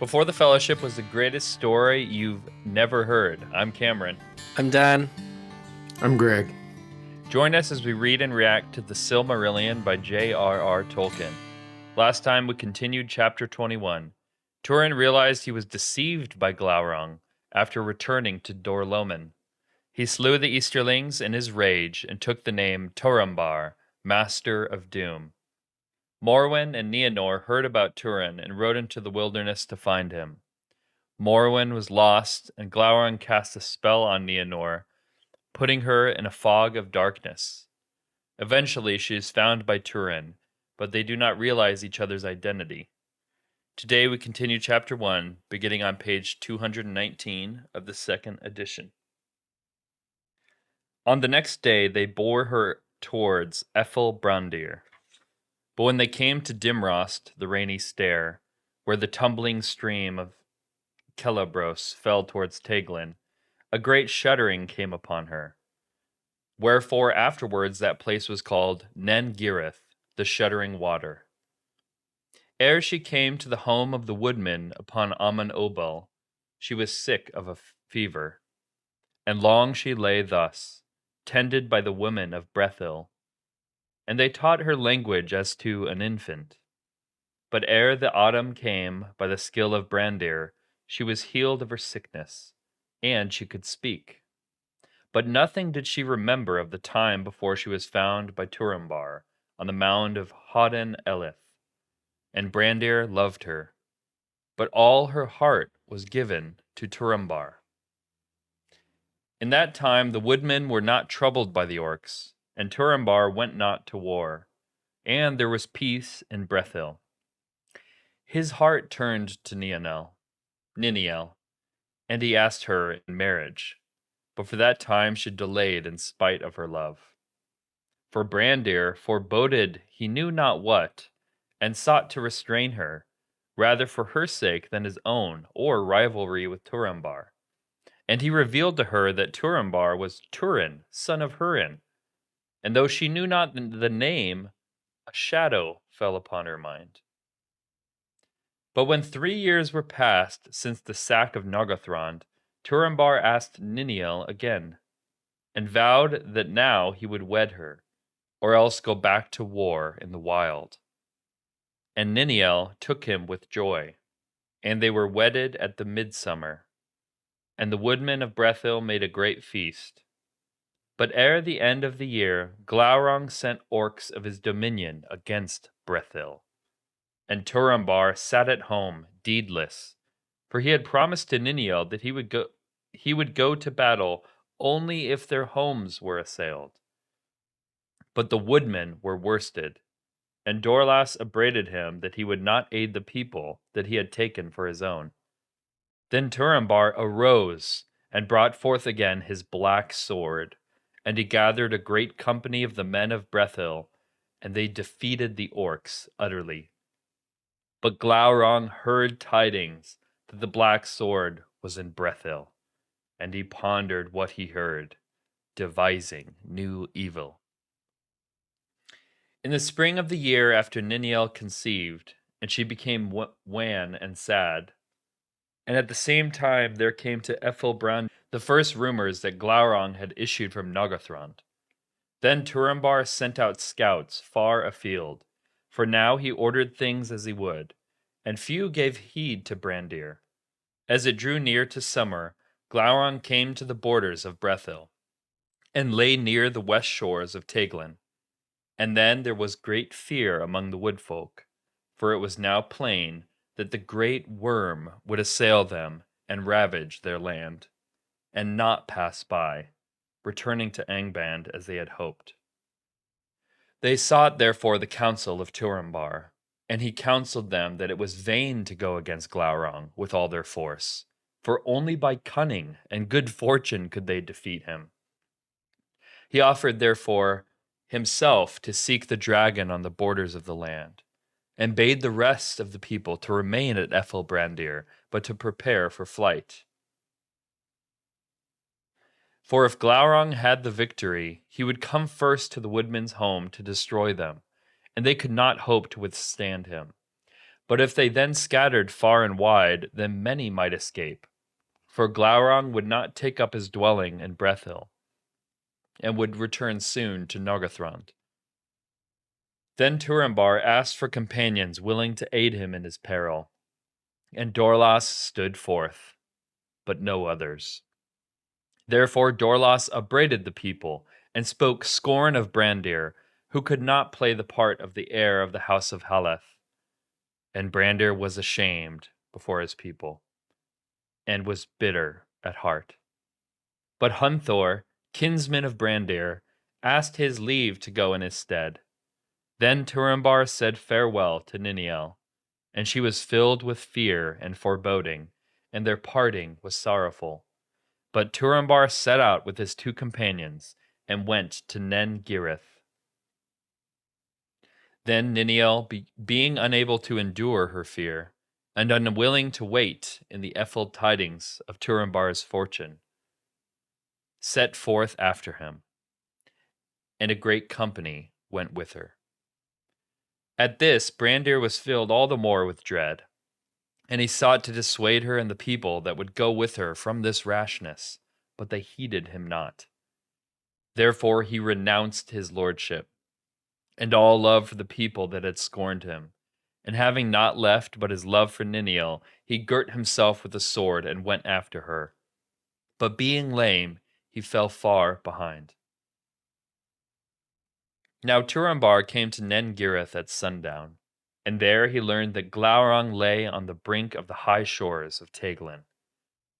Before the Fellowship was the greatest story you've never heard. I'm Cameron. I'm Dan. I'm Greg. Join us as we read and react to the Silmarillion by J.R.R. Tolkien. Last time we continued chapter 21. Túrin realized he was deceived by Glaurung after returning to Dorloman. He slew the Easterlings in his rage and took the name Turambar, Master of Doom. Morwen and Nienor heard about Túrin and rode into the wilderness to find him. Morwen was lost, and Glaurung cast a spell on Nienor, putting her in a fog of darkness. Eventually, she is found by Túrin, but they do not realize each other's identity. Today, we continue chapter 1, beginning on page 219 of the second edition. On the next day, they bore her towards Brandir. But when they came to Dimrost, the rainy stair, where the tumbling stream of Celebros fell towards Teglin, a great shuddering came upon her. Wherefore afterwards that place was called Nen Girith, the shuddering water. Ere she came to the home of the woodman upon Amon Obel, she was sick of a fever. And long she lay thus, tended by the women of Brethil. And they taught her language as to an infant. But ere the autumn came, by the skill of Brandir, she was healed of her sickness, and she could speak. But nothing did she remember of the time before she was found by Turambar on the mound of Hodden Elith. And Brandir loved her, but all her heart was given to Turambar. In that time the woodmen were not troubled by the Orcs, and Turambar went not to war, and there was peace in Brethil. His heart turned to Níenel, and he asked her in marriage, but for that time she delayed in spite of her love. For Brandir foreboded he knew not what, and sought to restrain her, rather for her sake than his own, or rivalry with Turambar. And he revealed to her that Turambar was Túrin, son of Hurin, and though she knew not the name, a shadow fell upon her mind. But when 3 years were past since the sack of Nargothrond, Turambar asked Níniel again, and vowed that now he would wed her, or else go back to war in the wild. And Níniel took him with joy, and they were wedded at the midsummer. And the woodmen of Brethil made a great feast. But ere the end of the year, Glaurung sent Orcs of his dominion against Brethil. And Turambar sat at home, deedless, for he had promised to Níniel that he would go to battle only if their homes were assailed. But the woodmen were worsted, and Dorlas upbraided him that he would not aid the people that he had taken for his own. Then Turambar arose and brought forth again his black sword, and he gathered a great company of the men of Brethil, and they defeated the Orcs utterly. But Glaurung heard tidings that the black sword was in Brethil, and he pondered what he heard, devising new evil. In the spring of the year after Níniel conceived, and she became wan and sad, and at the same time there came to Brandir the first rumors that Glaurung had issued from Nargothrond. Then Turambar sent out scouts far afield, for now he ordered things as he would, and few gave heed to Brandir. As it drew near to summer, Glaurung came to the borders of Brethil, and lay near the west shores of Teglin. And then there was great fear among the woodfolk, for it was now plain that the great worm would assail them and ravage their land, and not pass by, returning to Angband as they had hoped. They sought therefore the counsel of Turambar, and he counseled them that it was vain to go against Glaurung with all their force, for only by cunning and good fortune could they defeat him. He offered therefore himself to seek the dragon on the borders of the land, and bade the rest of the people to remain at Brandir, but to prepare for flight. For if Glaurung had the victory, he would come first to the woodmen's home to destroy them, and they could not hope to withstand him. But if they then scattered far and wide, then many might escape. For Glaurung would not take up his dwelling in Brethil, and would return soon to Nargothrond. Then Turambar asked for companions willing to aid him in his peril, and Dorlas stood forth, but no others. Therefore Dorlas upbraided the people, and spoke scorn of Brandir, who could not play the part of the heir of the house of Haleth. And Brandir was ashamed before his people, and was bitter at heart. But Hunthor, kinsman of Brandir, asked his leave to go in his stead. Then Turambar said farewell to Níniel, and she was filled with fear and foreboding, and their parting was sorrowful. But Turambar set out with his 2 companions, and went to Nen Girith. Then Níniel, being unable to endure her fear, and unwilling to wait in the effulged tidings of Turambar's fortune, set forth after him, and a great company went with her. At this, Brandir was filled all the more with dread, and he sought to dissuade her and the people that would go with her from this rashness, but they heeded him not. Therefore he renounced his lordship, and all love for the people that had scorned him, and having not left but his love for Níniel, he girt himself with a sword and went after her. But being lame, he fell far behind. Now Turambar came to Nen Girith at sundown, and there he learned that Glaurung lay on the brink of the high shores of Teglin,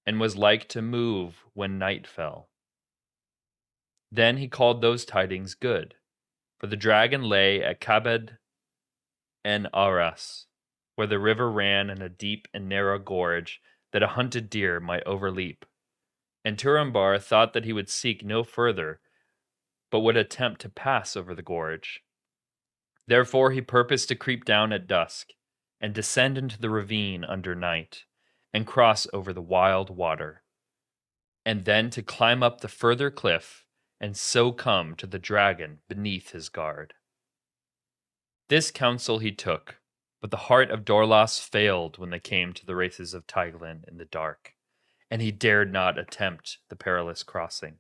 and was like to move when night fell. Then he called those tidings good, for the dragon lay at Kabed en Aras, where the river ran in a deep and narrow gorge that a hunted deer might overleap. And Turambar thought that he would seek no further, but would attempt to pass over the gorge. Therefore he purposed to creep down at dusk, and descend into the ravine under night, and cross over the wild water, and then to climb up the further cliff, and so come to the dragon beneath his guard. This counsel he took, but the heart of Dorlas failed when they came to the races of Teiglin in the dark, and he dared not attempt the perilous crossing,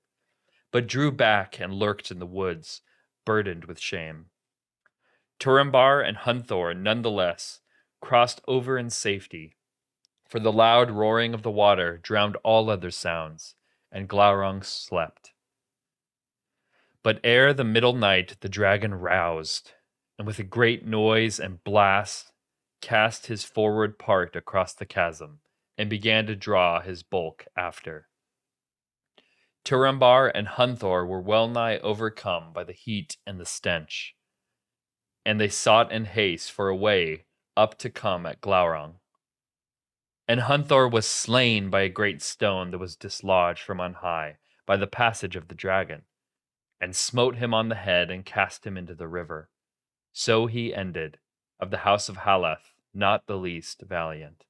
but drew back and lurked in the woods, burdened with shame. Turambar and Hunthor nonetheless crossed over in safety, for the loud roaring of the water drowned all other sounds, and Glaurung slept. But ere the middle night the dragon roused, and with a great noise and blast cast his forward part across the chasm, and began to draw his bulk after. Turambar and Hunthor were well nigh overcome by the heat and the stench, and they sought in haste for a way up to come at Glaurung. And Hunthor was slain by a great stone that was dislodged from on high by the passage of the dragon, and smote him on the head and cast him into the river. So he ended, of the house of Haleth, not the least valiant.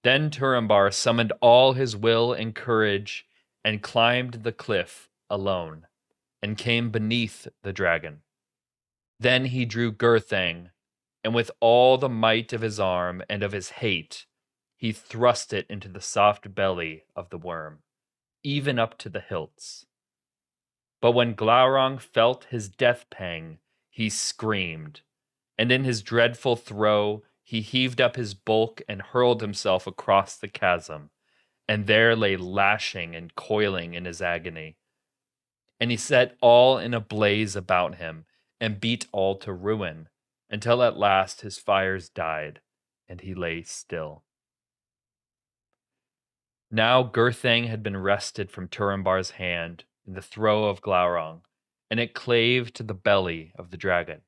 Then Turambar summoned all his will and courage, and climbed the cliff alone, and came beneath the dragon. Then he drew Gurthang, and with all the might of his arm and of his hate, he thrust it into the soft belly of the worm, even up to the hilts. But when Glaurung felt his death pang, he screamed, and in his dreadful throe he heaved up his bulk and hurled himself across the chasm, and there lay lashing and coiling in his agony. And he set all in a blaze about him, and beat all to ruin, until at last his fires died, and he lay still. Now Gurthang had been wrested from Turambar's hand in the throe of Glaurung, and it clave to the belly of the dragon.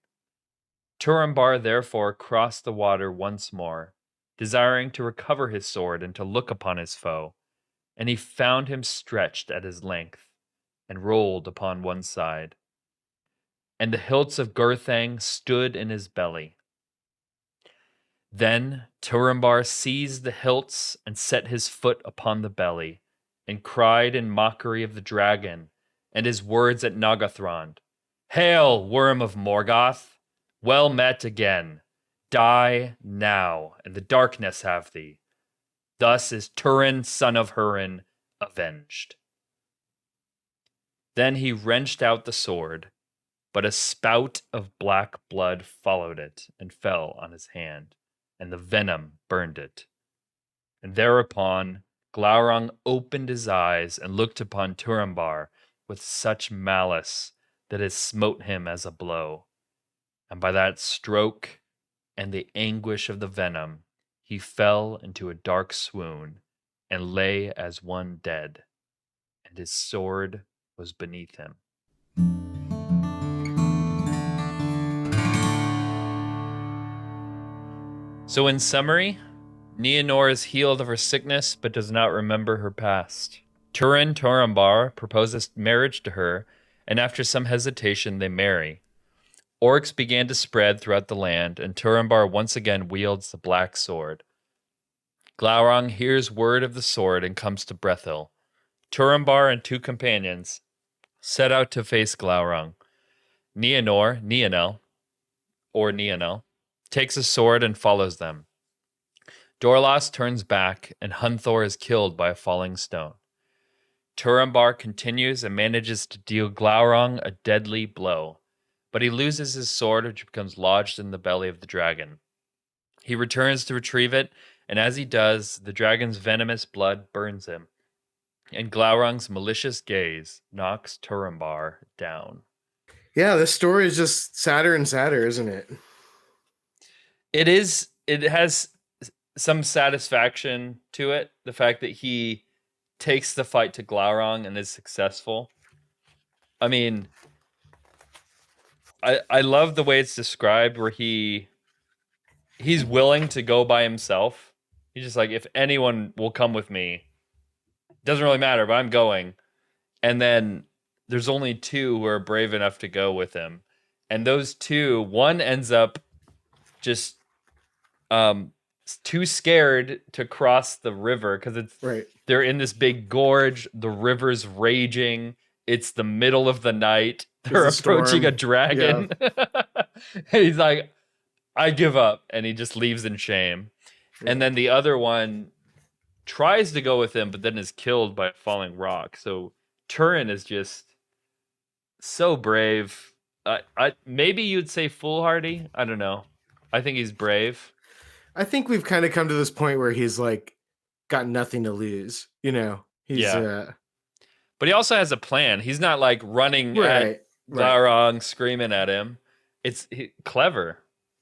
Turambar therefore crossed the water once more, desiring to recover his sword and to look upon his foe, and he found him stretched at his length, and rolled upon one side. And the hilts of Gurthang stood in his belly. Then Turambar seized the hilts and set his foot upon the belly, and cried in mockery of the dragon, and his words at Nargothrond, "Hail, worm of Morgoth! Well met again! Die now, and the darkness have thee. Thus is Túrin, son of Húrin, avenged. Then he wrenched out the sword, but a spout of black blood followed it and fell on his hand, and the venom burned it. And thereupon Glaurung opened his eyes and looked upon Turambar with such malice that it smote him as a blow. And by that stroke and the anguish of the venom, he fell into a dark swoon and lay as one dead, and his sword was beneath him. So in summary, Nienor is healed of her sickness but does not remember her past. Túrin Turambar proposes marriage to her, and after some hesitation, they marry. Orcs began to spread throughout the land, and Turambar once again wields the black sword. Glaurung hears word of the sword and comes to Brethil. Turambar and 2 companions set out to face Glaurung. Nienel, takes a sword and follows them. Dorlas turns back, and Hunthor is killed by a falling stone. Turambar continues and manages to deal Glaurung a deadly blow, but he loses his sword, which becomes lodged in the belly of the dragon. He returns to retrieve it, and as he does, the dragon's venomous blood burns him, and Glaurung's malicious gaze knocks Turambar down. Yeah, this story is just sadder and sadder, isn't it? It is. It has some satisfaction to it. The fact that he takes the fight to Glaurung and is successful. I mean, I love the way it's described where he's willing to go by himself. He's just like, if anyone will come with me, doesn't really matter, but I'm going. And then there's only 2 who are brave enough to go with him. And those 2, one ends up just too scared to cross the river because they're in this big gorge. The river's raging. It's the middle of the night. They're approaching a dragon. Yeah. And he's like, I give up. And he just leaves in shame. Yeah. And then the other one tries to go with him, but then is killed by a falling rock. So Túrin is just so brave. Maybe you'd say foolhardy. I don't know. I think he's brave. I think we've kind of come to this point where he's like got nothing to lose, you know. But he also has a plan. He's not like running at Glaurung, screaming at him. It's clever.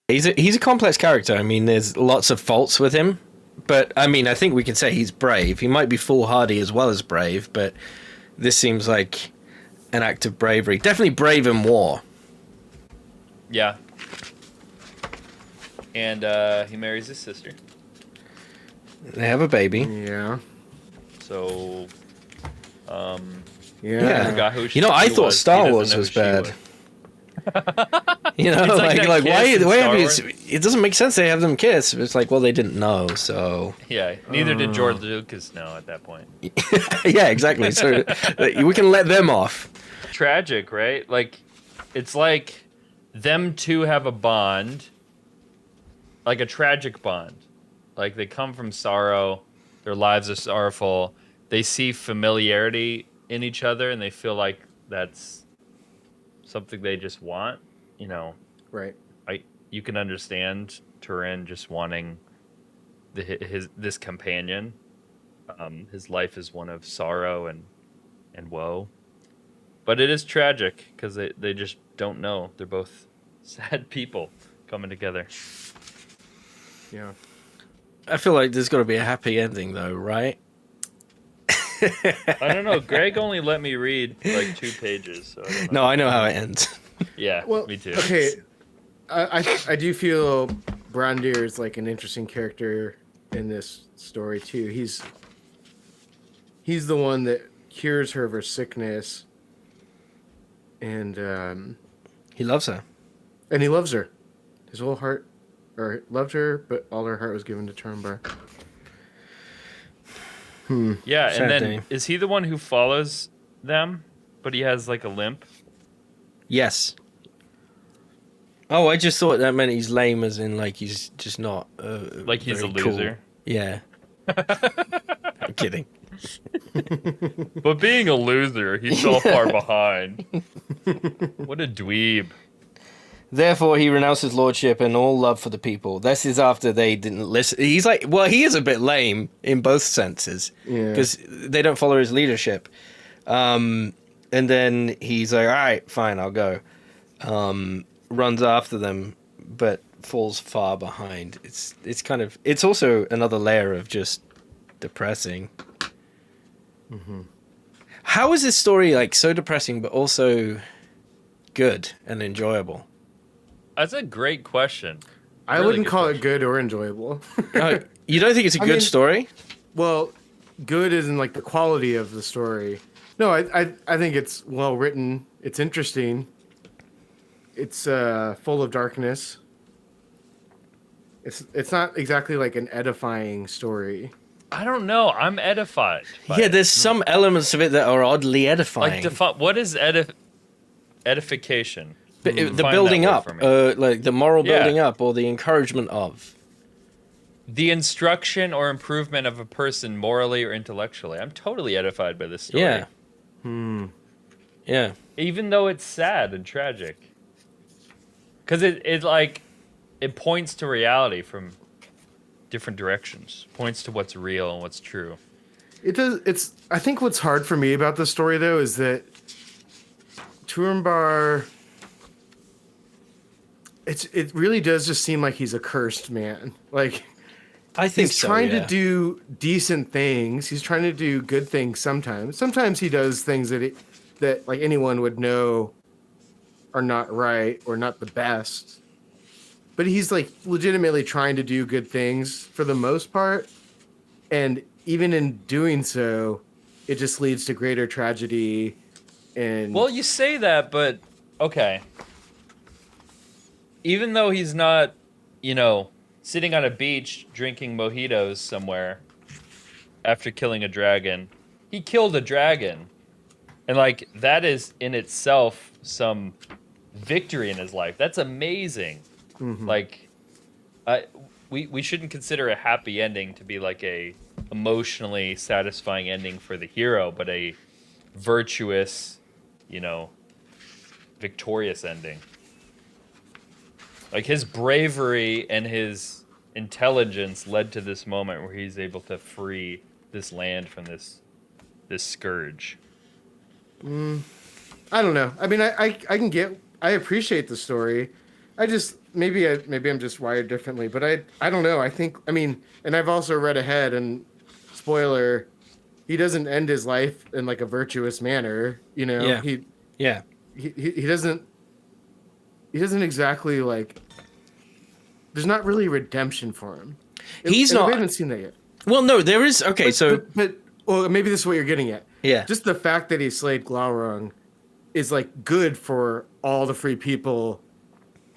He's a complex character. I mean, there's lots of faults with him, but I mean, I think we can say he's brave. He might be foolhardy as well as brave, but this seems like an act of bravery. Definitely brave in war. Yeah. And he marries his sister. They have a baby. Yeah. So, yeah. I forgot who she I thought Star Wars was bad. Like why have you? It doesn't make sense they have them kiss. It's like, well, they didn't know, so. Yeah, neither did George Lucas know at that point. Yeah, exactly. So we can let them off. Tragic, right? Like, it's like them 2 have a bond. Like a tragic bond. Like they come from sorrow, their lives are sorrowful, they see familiarity in each other and they feel like that's something they just want, you know. Right. You can understand Túrin just wanting this companion. His life is one of sorrow and woe. But it is tragic because they just don't know. They're both sad people coming together. Yeah. I feel like there's got to be a happy ending, though, right? I don't know. Greg only let me read like 2 pages. So I know how it ends. Yeah, well, me too. Okay, I do feel Brandir is like an interesting character in this story too. He's the one that cures her of her sickness, and he loves her, and he loves her. His whole heart. Or loved her, but all her heart was given to Turambar. Yeah, Sad and then day. Is he the one who follows them, but he has like a limp? Yes. Oh, I just thought that meant he's lame, as in like he's just not Like he's a very cool. loser. Yeah. I'm kidding. But being a loser, he's so far behind. What a dweeb. Therefore, he renounced his lordship and all love for the people. This is after they didn't listen. He's like, well, he is a bit lame in both senses because they don't follow his leadership. And then he's like, all right, fine, I'll go. Runs after them, but falls far behind. It's also another layer of just depressing. Mm-hmm. How is this story like so depressing, but also good and enjoyable? That's a great question. I wouldn't call it good or enjoyable. You don't think it's a good story? Well, good isn't like the quality of the story. No, I think it's well written. It's interesting. It's full of darkness. It's not exactly like an edifying story. I don't know. I'm edified. Yeah, there's some elements of it that are oddly edifying. Like, what is edification? The building up, like the moral building up, or the encouragement of. The instruction or improvement of a person morally or intellectually. I'm totally edified by this story. Yeah. Yeah. Even though it's sad and tragic. Because it points to reality from different directions. Points to what's real and what's true. It does. I think what's hard for me about this story, though, is that Turambar... It really does just seem like he's a cursed man. Like, I think he's trying to do decent things. He's trying to do good things sometimes. Sometimes he does things that like anyone would know are not right or not the best. But he's like legitimately trying to do good things for the most part. And even in doing so, it just leads to greater tragedy. And well, you say that, but okay. Even though he's not, sitting on a beach drinking mojitos somewhere after killing a dragon, he killed a dragon. And, like, that is in itself some victory in his life. That's amazing. Mm-hmm. Like, we shouldn't consider a happy ending to be, like, a emotionally satisfying ending for the hero, but a virtuous, victorious ending. Like, his bravery and his intelligence led to this moment where he's able to free this land from this scourge. I don't know. I mean, I appreciate the story. Maybe I'm just wired differently, but I don't know. And I've also read ahead, and spoiler, he doesn't end his life in like a virtuous manner. Yeah. He doesn't exactly like. There's not really redemption for him. He's not. We haven't seen that yet. Well, no, there is. Okay, well, maybe this is what you're getting at. Yeah. Just the fact that he slayed Glaurung is like good for all the free people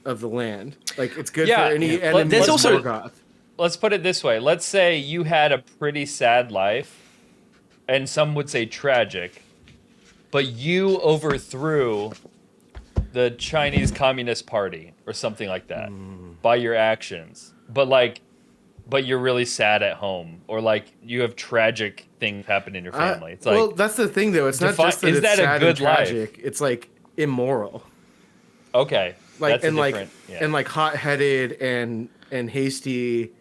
of the land. Like it's good for any enemy. There's also. Morgoth. Let's put it this way. Let's say you had a pretty sad life, and some would say tragic, but you overthrew the Chinese Communist Party or something like that by your actions. But you're really sad at home, or like you have tragic things happen in your family. It's like, well, that's the thing though. It's not just that it's sad and tragic. Life? It's like immoral. Okay. Like and like hot-headed and hasty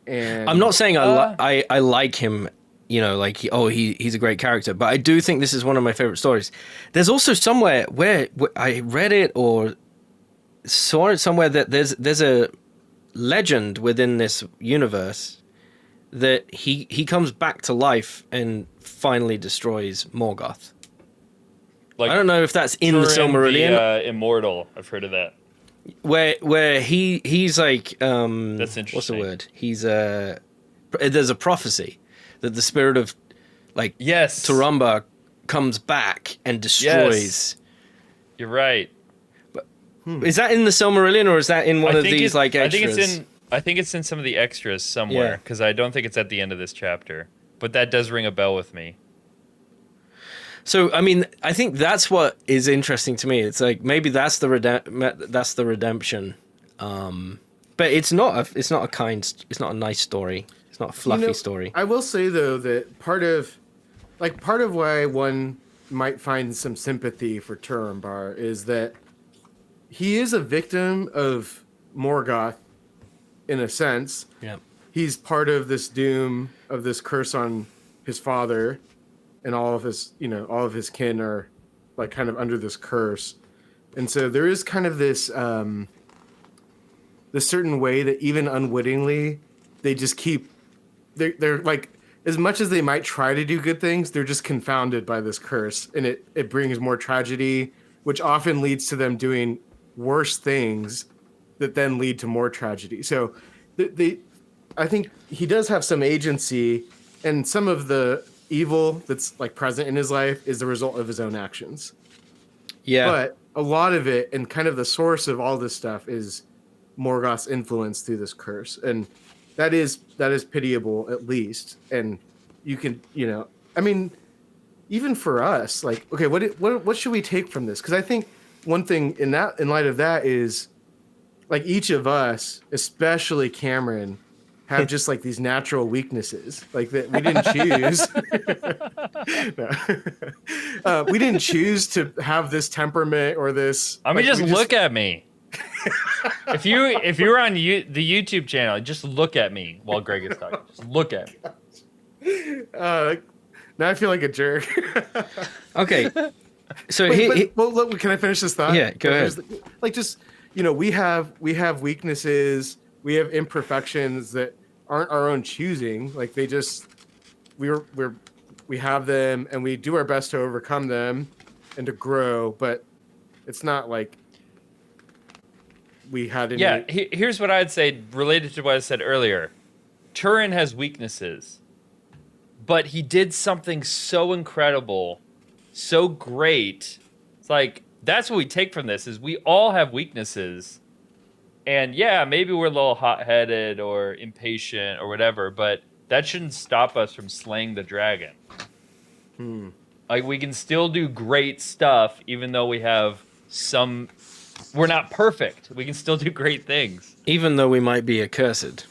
and I'm not saying I like him, he's a great character, but I do think this is one of my favorite stories. There's also somewhere where I read it or saw it somewhere that there's a legend within this universe that he comes back to life and finally destroys Morgoth. Like, I don't know if that's in the Silmarillion. Immortal, I've heard of that. Where he's like that's interesting. What's the word? He's there's a prophecy that the spirit of Turambar comes back and destroys. Yes. You're right. But is that in the Silmarillion or is that in one of these extras? I think it's in some of the extras somewhere because I don't think it's at the end of this chapter. But that does ring a bell with me. So I mean, I think that's what is interesting to me. It's like maybe that's the redemption, but it's not a nice story. It's not a fluffy story. I will say though that part of why one might find some sympathy for Turambar is that he is a victim of Morgoth in a sense. Yeah. He's part of this doom of this curse on his father, and all of his kin are like kind of under this curse. And so there is kind of this this certain way that even unwittingly they just keep they're like, as much as they might try to do good things, they're just confounded by this curse, and it brings more tragedy, which often leads to them doing worse things that then lead to more tragedy. So I think he does have some agency, and some of the evil that's like present in his life is the result of his own actions. Yeah. But a lot of it, and kind of the source of all this stuff, is Morgoth's influence through this curse, and that is pitiable at least. And you can, I mean, even for us, like, okay, what should we take from this? Because I think one thing in light of that is, like, each of us, especially Cameron, have just like these natural weaknesses, like that we didn't choose. No. We didn't choose to have this temperament or this. I mean, just look at me. If you were on the YouTube channel, just look at me while Greg is talking. Just look at me. Now I feel like a jerk. Okay. So look, can I finish this thought? Yeah, go ahead. Like, just, we have weaknesses, we have imperfections that aren't our own choosing. Like, they just we have them, and we do our best to overcome them and to grow. But it's not like we had any. Yeah, here's what I'd say related to what I said earlier. Túrin has weaknesses, but he did something so incredible, so great. It's like, that's what we take from this, is we all have weaknesses. And yeah, maybe we're a little hot-headed or impatient or whatever, but that shouldn't stop us from slaying the dragon. Like, we can still do great stuff even though we have we're not perfect. We can still do great things. Even though we might be accursed.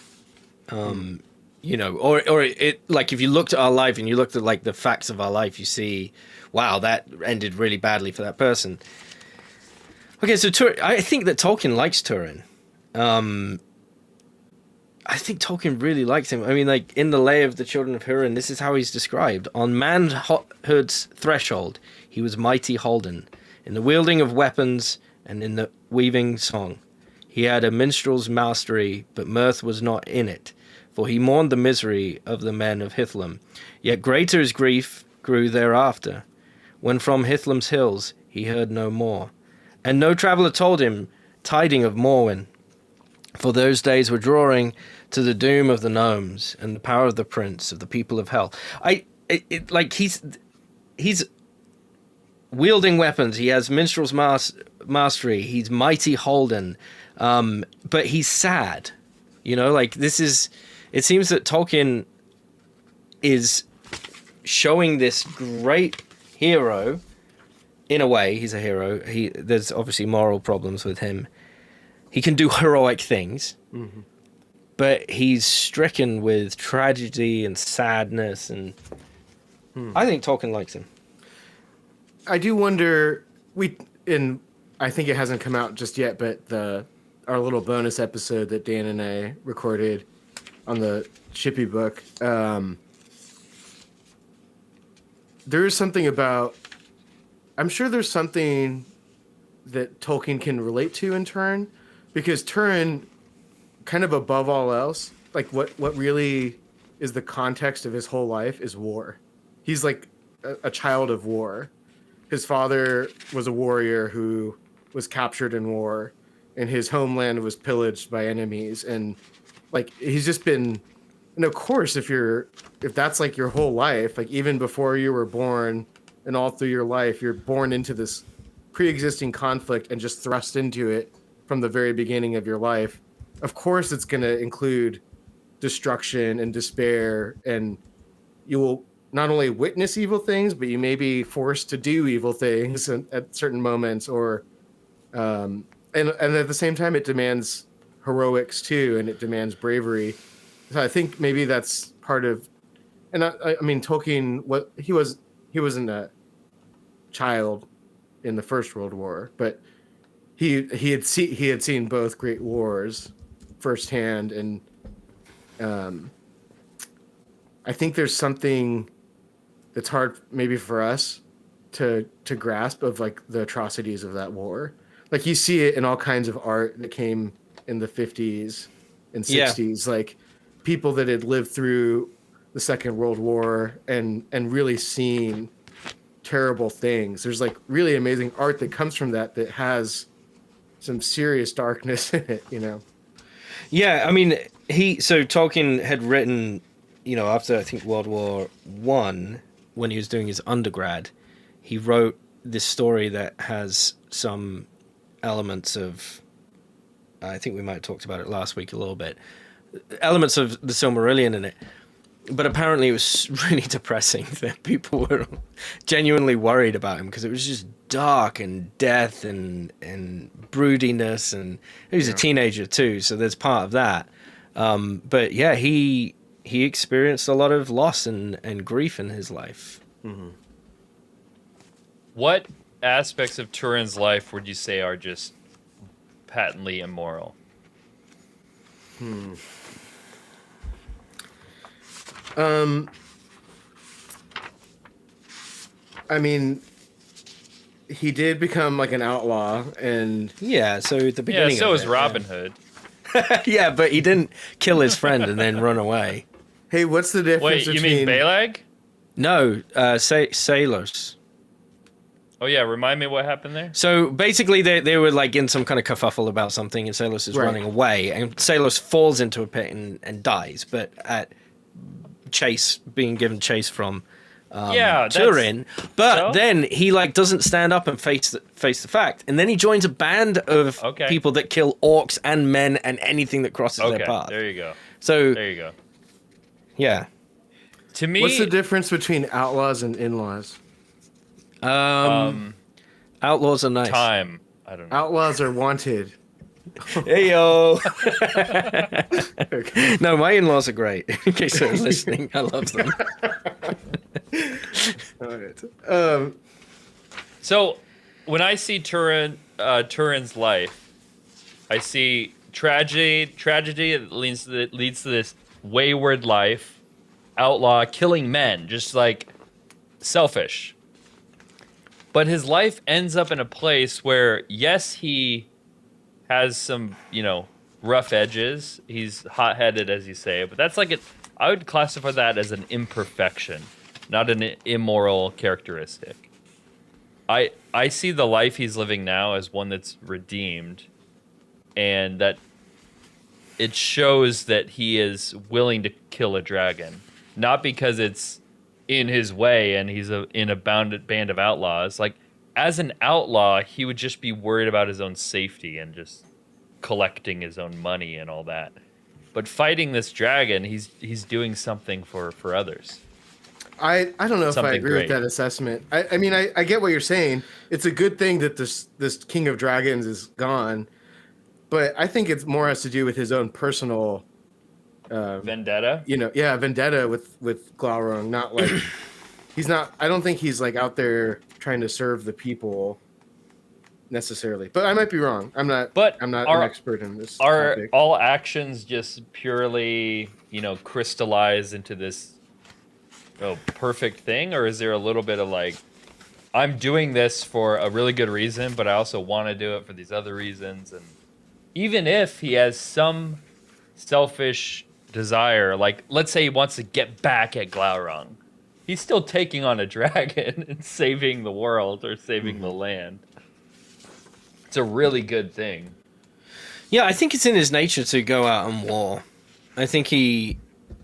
Or it, like, if you looked at our life and you looked at like the facts of our life, you see, wow, that ended really badly for that person. Okay, so I think that Tolkien likes Túrin. I think Tolkien really likes him. I mean, like, in the Lay of the Children of Húrin, this is how he's described. On manhood's threshold, he was mighty holden. In the wielding of weapons and in the weaving song. He had a minstrel's mastery, but mirth was not in it. For he mourned the misery of the men of Hithlum. Yet greater his grief grew thereafter, when from Hithlum's hills he heard no more. And no traveller told him tiding of Morwen. For those days were drawing to the doom of the gnomes and the power of the prince of the people of hell. He's wielding weapons. He has minstrel's mastery. He's mighty holden, but he's sad. Like, this is. It seems that Tolkien is showing this great hero. In a way, he's a hero. There's obviously moral problems with him. He can do heroic things, but he's stricken with tragedy and sadness, and I think Tolkien likes him. I do wonder. I think it hasn't come out just yet, but our little bonus episode that Dan and I recorded on the Chippy book, there is something about. I'm sure there's something that Tolkien can relate to in Túrin, because Túrin, kind of above all else, like what really is the context of his whole life is war. He's like a child of war. His father was a warrior who was captured in war, and his homeland was pillaged by enemies. And like, he's just been, and of course, if that's like your whole life, like even before you were born and all through your life, you're born into this pre-existing conflict and just thrust into it from the very beginning of your life. Of course, it's going to include destruction and despair, and you will not only witness evil things, but you may be forced to do evil things at certain moments, or and at the same time, it demands heroics too, and it demands bravery. So I think maybe that's part of. And I mean, Tolkien, he wasn't a child in the First World War, but he had seen both great wars firsthand, and I think there's something that's hard maybe for us to grasp of like the atrocities of that war. Like you see it in all kinds of art that came in the 50s and 60s, like people that had lived through the Second World War and really seen terrible things. There's like really amazing art that comes from that has some serious darkness in it, you know. Yeah, I mean, Tolkien had written, after I think World War One, when he was doing his undergrad, he wrote this story that has some elements of, I think we might have talked about it last week a little bit, elements of the Silmarillion in it. But apparently it was really depressing that people were genuinely worried about him because it was just dark and death and broodiness, and he was a teenager too, so there's part of that. But yeah, he experienced a lot of loss and grief in his life. Mm-hmm. What aspects of Túrin's life would you say are just patently immoral? I mean, he did become like an outlaw, and Yeah, so at the beginning. Yeah, so of is it, Robin Hood. Yeah, but he didn't kill his friend and then run away. hey, what's the difference Wait, you between mean Balag? No, sailors. Oh yeah, remind me what happened there. So basically, they were like in some kind of kerfuffle about something, and Salos is Right. running away, and Salos falls into a pit and dies. But at being given chase from Yeah, Túrin, but So? then he like doesn't stand up and face the fact, and then he joins a band of Okay. people that kill orcs and men and anything that crosses Okay, their path. there you go. So There you go. yeah, To me, what's the difference between outlaws and in-laws? outlaws are nice. time. I don't know. Outlaws are wanted. Hey yo. No, my in-laws are great. In case they're listening, I love them. All right. So, when I see Túrin's life, I see tragedy that leads to this wayward life, outlaw, killing men, just like selfish. But his life ends up in a place where, yes, he has some, rough edges. He's hot-headed, as you say, but that's like I would classify that as an imperfection, not an immoral characteristic. I see the life he's living now as one that's redeemed, and that it shows that he is willing to kill a dragon, not because it's in his way and he's in a band of outlaws. Like, as an outlaw, he would just be worried about his own safety and just collecting his own money and all that. But fighting this dragon, he's doing something for others. I don't know if I Something agree great. with that assessment. I mean, I get what you're saying. It's a good thing that this King of Dragons is gone, but I think it's more has to do with his own personal Vendetta? vendetta with Glaurung. Not like he's not. I don't think he's like out there trying to serve the people necessarily. But I might be wrong. I'm not. But I'm not are- an expert in this Are topic. all actions just purely, crystallize into this perfect thing? Or is there a little bit of like, I'm doing this for a really good reason, but I also want to do it for these other reasons? And even if he has some selfish desire, like let's say he wants to get back at Glaurung, he's still taking on a dragon and saving the world or saving the land. It's a really good thing. Yeah, I think it's in his nature to go out and war. I think he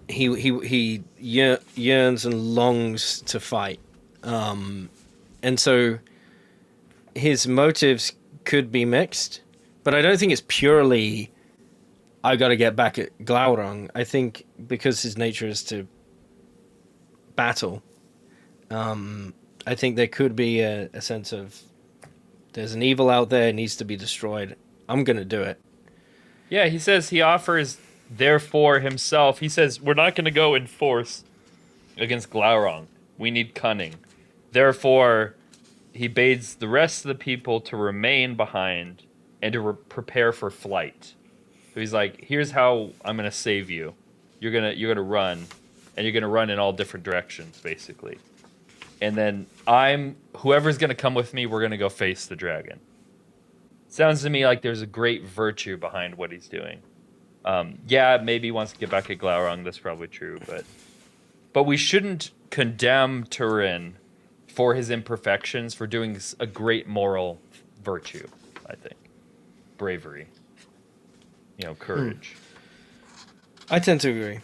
yearns and longs to fight, and so his motives could be mixed. But I don't think it's purely, I got to get back at Glaurung. I think because his nature is to battle I think there could be a sense of there's an evil out there, it needs to be destroyed. I'm going to do it. Yeah, he says he offers, therefore, himself. He says, we're not going to go in force against Glaurung. We need cunning. Therefore, he bids the rest of the people to remain behind and to prepare for flight. So he's like, here's how I'm going to save you. You're gonna run, and you're going to run in all different directions, basically. And then whoever's going to come with me, we're going to go face the dragon. Sounds to me like there's a great virtue behind what he's doing. Yeah, maybe he wants to get back at Glaurung. That's probably true, but we shouldn't condemn Túrin for his imperfections for doing a great moral virtue. I think bravery, courage. I tend to agree,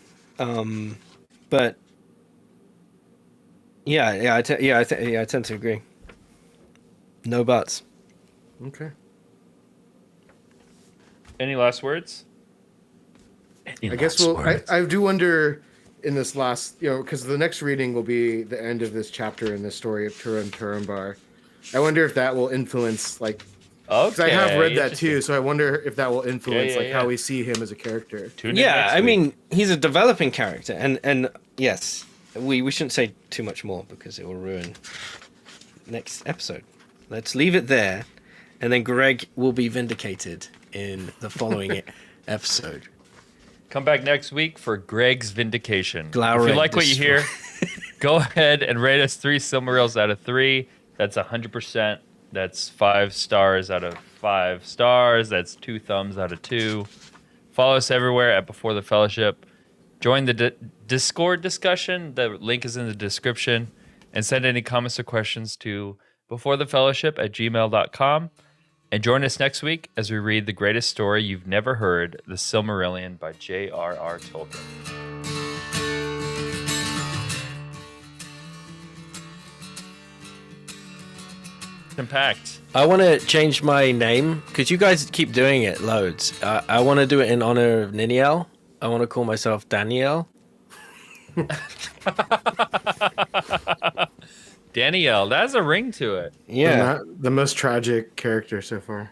but I tend to agree. No buts. Okay. Any last words? I guess I do wonder in this last, because the next reading will be the end of this chapter in the story of Túrin Turambar. I wonder if that will influence, like, because I have read that too, so I wonder if that will influence how we see him as a character. I mean, he's a developing character, and yes, we shouldn't say too much more because it will ruin next episode. Let's leave it there, and then Greg will be vindicated in the following episode. Come back next week for Greg's vindication. Glaurung if you like what you hear, go ahead and rate us 3 Silmarils out of 3. That's 100%. That's 5 stars out of 5 stars. That's 2 thumbs out of 2. Follow us everywhere at Before the Fellowship. Join the Discord discussion. The link is in the description. And send any comments or questions to beforethefellowship@gmail.com. And join us next week as we read the greatest story you've never heard, The Silmarillion by J.R.R. Tolkien. Impact. I want to change my name because you guys keep doing it loads. I want to do it in honor of Níniel. I want to call myself Daniel. Danielle, that has a ring to it. Yeah. The most tragic character so far.